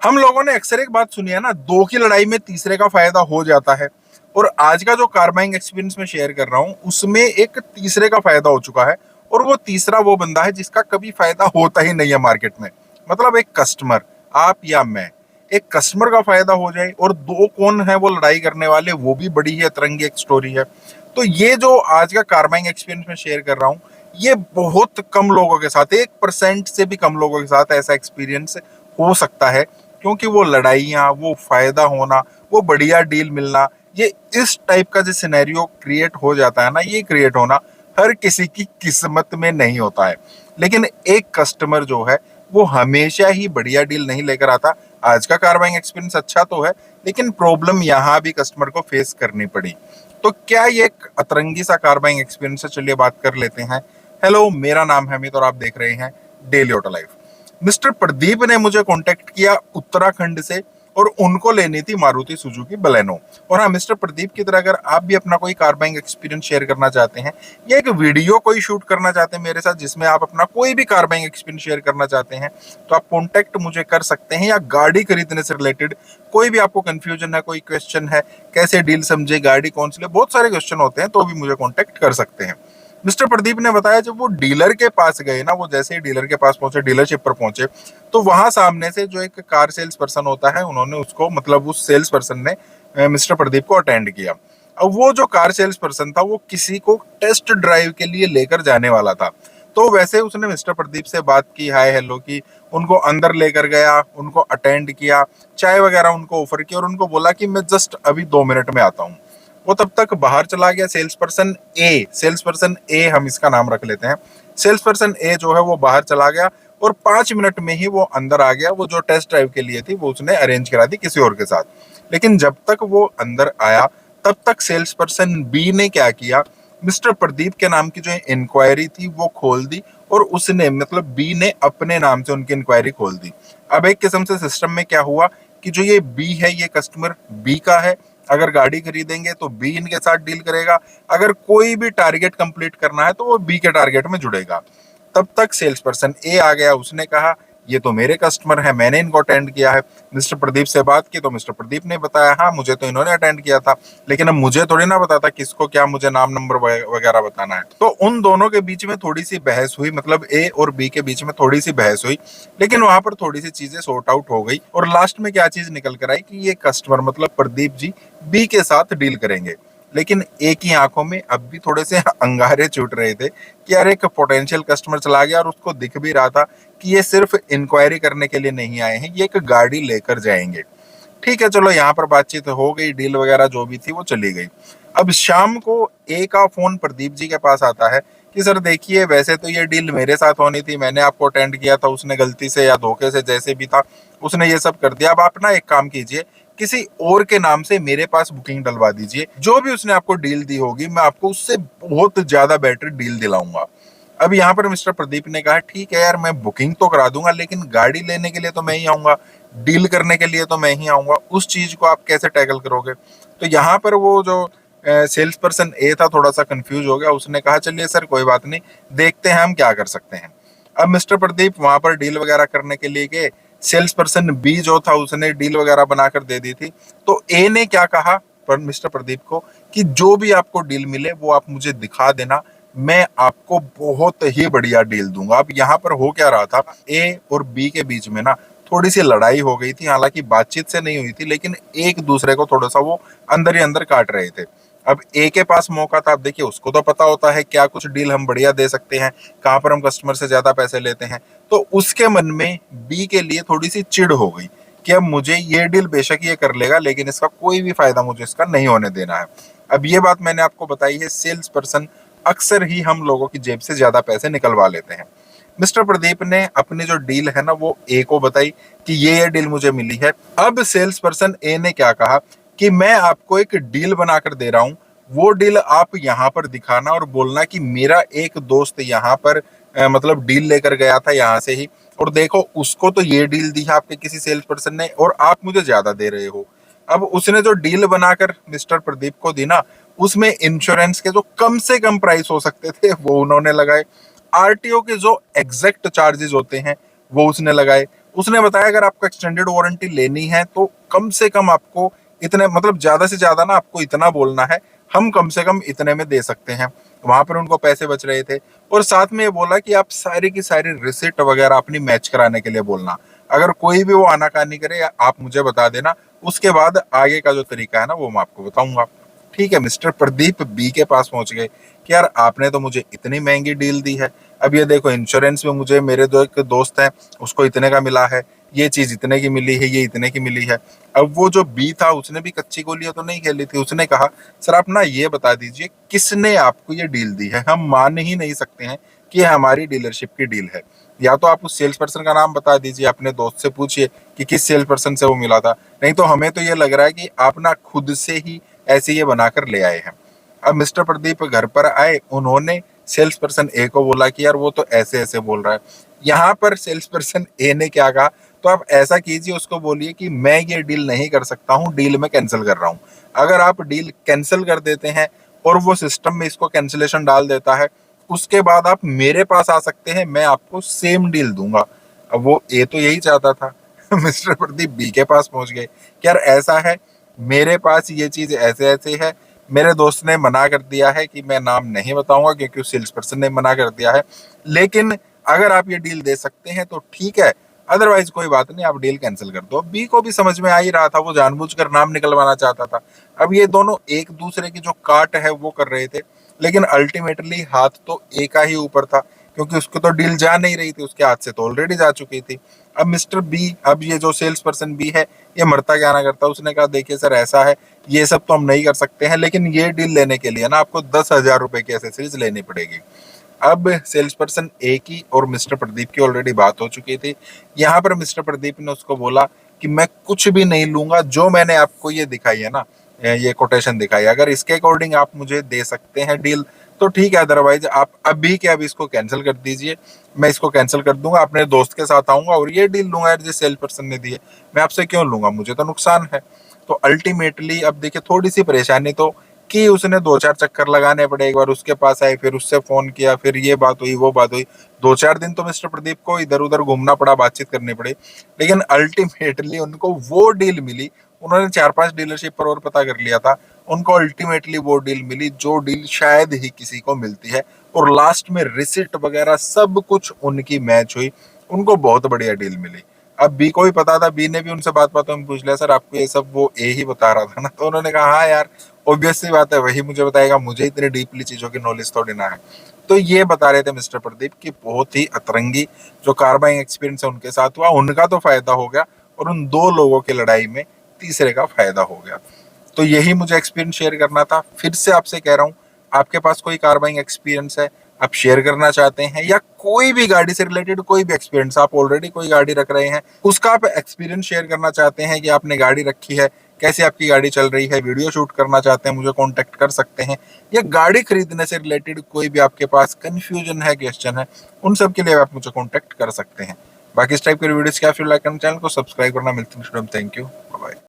हम लोगों ने अक्सर एक बात सुनी है ना, दो की लड़ाई में तीसरे का फायदा हो जाता है। और आज का जो कार बाइंग एक्सपीरियंस मैं शेयर कर रहा हूं उसमें एक तीसरे का फायदा हो चुका है। और वो तीसरा वो बंदा है जिसका कभी फायदा होता ही नहीं है मार्केट में। मतलब एक कस्टमर, आप या मैं, एक कस्टमर का फायदा हो जाए और दो कौन है वो लड़ाई करने वाले, वो भी बड़ी ही अतरंगी एक स्टोरी है। तो ये जो आज का कार बाइंग एक्सपीरियंस मैं शेयर कर रहा हूँ, ये बहुत कम लोगों के साथ, 1% से भी कम लोगों के साथ ऐसा एक्सपीरियंस हो सकता है। क्योंकि वो लड़ाइयाँ, वो फायदा होना, वो बढ़िया डील मिलना, ये इस टाइप का जो सिनेरियो क्रिएट हो जाता है ना, ये क्रिएट होना हर किसी की किस्मत में नहीं होता है। लेकिन एक कस्टमर जो है वो हमेशा ही बढ़िया डील नहीं लेकर आता। आज का कार बाइंग एक्सपीरियंस अच्छा तो है, लेकिन प्रॉब्लम यहाँ भी कस्टमर को फेस करनी पड़ी। तो क्या ये एक अतरंगी सा कार बाइंग एक्सपीरियंस है? चलिए बात कर लेते हैं। हेलो, मेरा नाम है अमित और आप देख रहे हैं daily auto life. Mister Pradeep ने मुझे कांटेक्ट किया उत्तराखंड से, और उनको लेनी थी मारुति सुजुकी बलेनो। और हाँ, मिस्टर प्रदीप की तरह अगर आप भी अपना कोई कार बाइंग एक्सपीरियंस शेयर करना चाहते हैं या एक वीडियो कोई शूट करना चाहते हैं मेरे साथ जिसमें आप अपना कोई भी कार बाइंग एक्सपीरियंस शेयर करना चाहते हैं, तो आप कांटेक्ट मुझे कर सकते हैं। या गाड़ी खरीदने से रिलेटेड कोई भी आपको कंफ्यूजन है, कोई क्वेश्चन है, कैसे डील समझे, गाड़ी कौन सी ले, बहुत सारे क्वेश्चन होते हैं, तो भी मुझे कॉन्टेक्ट कर सकते हैं। मिस्टर प्रदीप ने बताया जब वो डीलर के पास गए ना, वो जैसे ही डीलर के पास पहुंचे, डीलरशिप पर पहुंचे, तो वहां सामने से जो एक कार सेल्स पर्सन होता है, उन्होंने उसको, मतलब उस सेल्स पर्सन ने मिस्टर प्रदीप को अटेंड किया। अब वो जो कार सेल्स पर्सन था वो किसी को टेस्ट ड्राइव के लिए लेकर जाने वाला था। तो वैसे उसने मिस्टर प्रदीप से बात की, हाय हेलो की, उनको अंदर लेकर गया, उनको अटेंड किया, चाय वगैरह उनको ऑफर की और उनको बोला कि मैं जस्ट अभी 2 मिनट में आता हूँ। वो तब तक बाहर चला गया। सेल्स पर्सन ए हम इसका नाम रख लेते हैं। सेल्स पर्सन ए जो है वो बाहर चला गया और 5 मिनट में ही वो अंदर आ गया। वो जो टेस्ट ड्राइव के लिए थी वो उसने अरेंज करा दी किसी और के साथ। लेकिन जब तक वो अंदर आया तब तक सेल्स पर्सन बी ने क्या किया, मिस्टर प्रदीप के नाम की जो इंक्वायरी थी वो खोल दी, और उसने, मतलब बी ने अपने नाम से उनकी इंक्वायरी खोल दी। अब एक किस्म से सिस्टम में क्या हुआ कि जो ये बी है, ये कस्टमर बी का है। अगर गाड़ी खरीदेंगे तो बी इनके साथ डील करेगा। अगर कोई भी टारगेट कंप्लीट करना है तो वो बी के टारगेट में जुड़ेगा। तब तक सेल्स पर्सन ए आ गया, उसने कहा ये तो मेरे कस्टमर है, मैंने इनको अटेंड किया है। मिस्टर प्रदीप से बात की तो मिस्टर प्रदीप ने बताया, हाँ मुझे तो इन्होंने अटेंड किया था, लेकिन अब मुझे थोड़ी ना बताता किसको क्या, मुझे नाम नंबर वगैरह बताना है। तो उन दोनों के बीच में थोड़ी सी बहस हुई, मतलब ए और बी के बीच में थोड़ी सी बहस हुई। लेकिन वहां पर थोड़ी सी चीजें सॉर्ट आउट हो गई और लास्ट में क्या चीज निकल कर आई कि ये कस्टमर, मतलब प्रदीप जी, बी के साथ डील करेंगे। लेकिन एक ही आंखों में अब भी थोड़े से अंगारे छूट रहे थे कि यार एक पोटेंशियल कस्टमर चला गया और उसको दिख भी रहा था कि ये सिर्फ इंक्वायरी करने के लिए नहीं आए हैं, ये एक गाड़ी लेकर जाएंगे। ठीक है, चलो यहाँ पर बातचीत हो गई, डील वगैरह जो भी थी वो चली गई। अब शाम को ए का फोन प्रदीप जी के पास आता है कि सर देखिए, वैसे तो ये डील मेरे साथ होनी थी, मैंने आपको अटेंड किया था, उसने गलती से या धोखे से जैसे भी था उसने ये सब कर दिया। अब आप ना एक काम कीजिए, किसी और के नाम से मेरे पास बुकिंग डलवा दीजिए, जो भी उसने आपको डील दी होगी मैं आपको उससे बहुत ज्यादा बेटर डील दिलाऊंगा। अब यहाँ पर मिस्टर प्रदीप ने कहा ठीक है यार, मैं बुकिंग तो करा दूंगा, लेकिन गाड़ी लेने के लिए तो मैं ही आऊंगा, डील करने के लिए तो मैं ही आऊंगा, उस चीज को आप कैसे टैकल करोगे? तो यहाँ पर वो जो सेल्स पर्सन ए था थोड़ा सा कंफ्यूज हो गया। उसने कहा चलिए सर कोई बात नहीं, देखते हैं हम क्या कर सकते हैं। अब मिस्टर प्रदीप वहां पर डील वगैरह करने के लिए गए। सेल्स पर्सन बी जो था उसने डील वगैरह बनाकर दे दी थी। तो ए ने क्या कहा पर मिस्टर प्रदीप को कि जो भी आपको डील मिले वो आप मुझे दिखा देना, मैं आपको बहुत ही बढ़िया डील दूंगा। अब यहाँ पर हो क्या रहा था, ए और बी के बीच में ना थोड़ी सी लड़ाई हो गई थी। हालांकि बातचीत से नहीं हुई थी, लेकिन एक दूसरे को थोड़ा सा वो अंदर ही अंदर काट रहे थे। अब ए के पास मौका था, अब देखिए उसको तो पता होता है क्या कुछ डील हम बढ़िया दे सकते हैं, कहाँ पर हम कस्टमर से ज्यादा पैसे लेते हैं। तो उसके मन में बी के लिए थोड़ी सी चिढ़ हो गई कि अब मुझे ये डील बेशक ये कर लेगा, लेकिन इसका कोई भी फायदा मुझे इसका नहीं होने देना है। अब ये बात मैंने आपको बताई है, सेल्स पर्सन अक्सर ही हम लोगों की जेब से ज्यादा पैसे निकलवा लेते हैं। मिस्टर प्रदीप ने अपनी जो डील है ना वो ए को बताई कि ये डील मुझे मिली है। अब सेल्स पर्सन ए ने क्या कहा कि मैं आपको एक डील बनाकर दे रहा हूं, वो डील आप यहाँ पर दिखाना और बोलना कि मेरा एक दोस्त यहाँ पर मतलब डील लेकर गया था यहाँ से ही, और देखो उसको तो ये डील दी है आपके किसी सेल्स पर्सन ने और आप मुझे ज्यादा दे रहे हो। अब उसने जो डील बनाकर मिस्टर प्रदीप को दी ना, उसमें इंश्योरेंस के जो कम से कम प्राइस हो सकते थे वो उन्होंने लगाए, आरटीओ के जो एग्जैक्ट चार्जेस होते हैं वो उसने लगाए, उसने बताया अगर आपको एक्सटेंडेड वारंटी लेनी है तो कम से कम आपको इतने, मतलब ज्यादा से ज्यादा ना आपको इतना बोलना है, हम कम से कम इतने में दे सकते हैं। वहां पर उनको पैसे बच रहे थे। और साथ में ये बोला कि आप सारी की सारी रिसिप्ट वगैरह अपनी मैच कराने के लिए बोलना। अगर कोई भी वो आनाकानी करे आप मुझे बता देना, उसके बाद आगे का जो तरीका है ना वो मैं आपको बताऊंगा। ठीक है, मिस्टर प्रदीप बी के पास पहुंच गए कि यार आपने तो मुझे इतनी महंगी डील दी है। अब ये देखो, इंश्योरेंस में मुझे मेरे दो एक दोस्त है उसको इतने का मिला है, ये चीज इतने की मिली है, ये इतने की मिली है। अब वो जो बी था उसने भी कच्ची गोलियां तो नहीं खेली थी। उसने कहा सर आप ना ये बता दीजिए किसने आपको ये डील दी है, हम मान ही नहीं सकते हैं कि ये हमारी डीलरशिप की डील है। या तो आप उस सेल्स पर्सन का नाम बता दीजिए, अपने दोस्त से पूछिए कि किस सेल्स पर्सन से वो मिला था। नहीं तो हमें तो ये लग रहा है कि आप ना खुद से ही ऐसे ये बनाकर ले आए हैं। अब मिस्टर प्रदीप घर पर आए, उन्होंने सेल्स पर्सन ए को बोला कि यार वो तो ऐसे ऐसे बोल रहा है। यहाँ पर सेल्स पर्सन ए ने क्या कहा, तो आप ऐसा कीजिए, उसको बोलिए कि मैं ये डील नहीं कर सकता हूँ, डील में कैंसिल कर रहा हूँ। अगर आप डील कैंसिल कर देते हैं और वो सिस्टम में इसको कैंसिलेशन डाल देता है, उसके बाद आप मेरे पास आ सकते हैं, मैं आपको सेम डील दूंगा। अब वो ए तो यही चाहता था। मिस्टर प्रदीप बी के पास पहुंच गए कि यार ऐसा है, मेरे पास ये चीज ऐसे ऐसे है, मेरे दोस्त ने मना कर दिया है कि मैं नाम नहीं बताऊंगा क्योंकि उस सेल्स पर्सन ने मना कर दिया है, लेकिन अगर आप ये डील दे सकते हैं तो ठीक है, अदरवाइज कोई बात नहीं, आप डील कैंसिल कर दो। बी को भी समझ में आ ही रहा था, वो जानबूझकर नाम निकलवाना चाहता था। अब ये दोनों एक दूसरे की जो काट है वो कर रहे थे, लेकिन अल्टीमेटली हाथ तो एक का ही ऊपर था, क्योंकि उसको तो डील जा नहीं रही थी, उसके हाथ से तो ऑलरेडी जा चुकी थी। अब मिस्टर बी, अब ये जो सेल्स पर्सन बी है, ये मरता क्या ना करता, उसने कहा देखिए सर ऐसा है, ये सब तो हम नहीं कर सकते हैं, लेकिन ये डील लेने के लिए ना आपको 10,000 रुपए की एसेसरीज लेनी पड़ेगी। अब सेल्स पर्सन ए की और मिस्टर प्रदीप की ऑलरेडी बात हो चुकी थी। यहाँ पर मिस्टर प्रदीप ने उसको बोला कि मैं कुछ भी नहीं लूंगा, जो मैंने आपको ये दिखाई है ना, ये कोटेशन दिखाई, अगर इसके अकॉर्डिंग आप मुझे दे सकते हैं डील तो ठीक है, अदरवाइज आप अभी के अभी इसको कैंसिल कर दीजिए। मैं इसको कैंसिल कर दूंगा, अपने दोस्त के साथ आऊंगा और ये डील लूंगा जिस सेल्स पर्सन ने दी है। मैं आपसे क्यों लूंगा, मुझे तो नुकसान है। तो अल्टीमेटली अब देखिए, थोड़ी सी परेशानी तो कि उसने 2-4 चक्कर लगाने पड़े, एक बार उसके पास आए, फिर उससे फोन किया, फिर ये बात हुई वो बात हुई। 2-4 दिन तो मिस्टर प्रदीप को इधर उधर घूमना पड़ा, बातचीत करनी पड़ी, लेकिन अल्टीमेटली उनको वो डील मिली। उन्होंने 4-5 डीलरशिप पर और पता कर लिया था, उनको अल्टीमेटली वो डील मिली जो डील शायद ही किसी को मिलती है, और लास्ट में रिसिट वगैरह सब कुछ उनकी मैच हुई, उनको बहुत बढ़िया डील मिली। अब बी को भी पता था, बी ने भी उनसे बातों में पूछ लिया सर आपको ये सब वो ए ही बता रहा था ना, तो उन्होंने कहा हाँ यार ऑब्वियस सी बात है, वही मुझे बताएगा, मुझे इतनी डीपली चीजों की नॉलेज थोड़ी ना है। तो ये बता रहे थे मिस्टर प्रदीप की बहुत ही अतरंगी जो कार बाइंग एक्सपीरियंस है उनके साथ हुआ, उनका तो फायदा हो गया और उन दो लोगों की लड़ाई में तीसरे का फायदा हो गया। तो यही मुझे एक्सपीरियंस शेयर करना था। फिर से आपसे कह रहा हूँ, आपके पास कोई कार बाइंग एक्सपीरियंस है, आप शेयर करना चाहते हैं, या कोई भी गाड़ी से रिलेटेड कोई भी एक्सपीरियंस, आप ऑलरेडी कोई गाड़ी रख रहे हैं उसका आप एक्सपीरियंस शेयर करना चाहते हैं कि आपने गाड़ी रखी है, कैसे आपकी गाड़ी चल रही है, वीडियो शूट करना चाहते हैं, मुझे कांटेक्ट कर सकते हैं। या गाड़ी खरीदने से रिलेटेड कोई भी आपके पास कंफ्यूजन है, क्वेश्चन है, उन सब के लिए आप मुझे कांटेक्ट कर सकते हैं। बाकी इस टाइप के वीडियोस क्या फिर लाइक करना, चैनल को सब्सक्राइब करना। मिलते हैं, थैंक यू।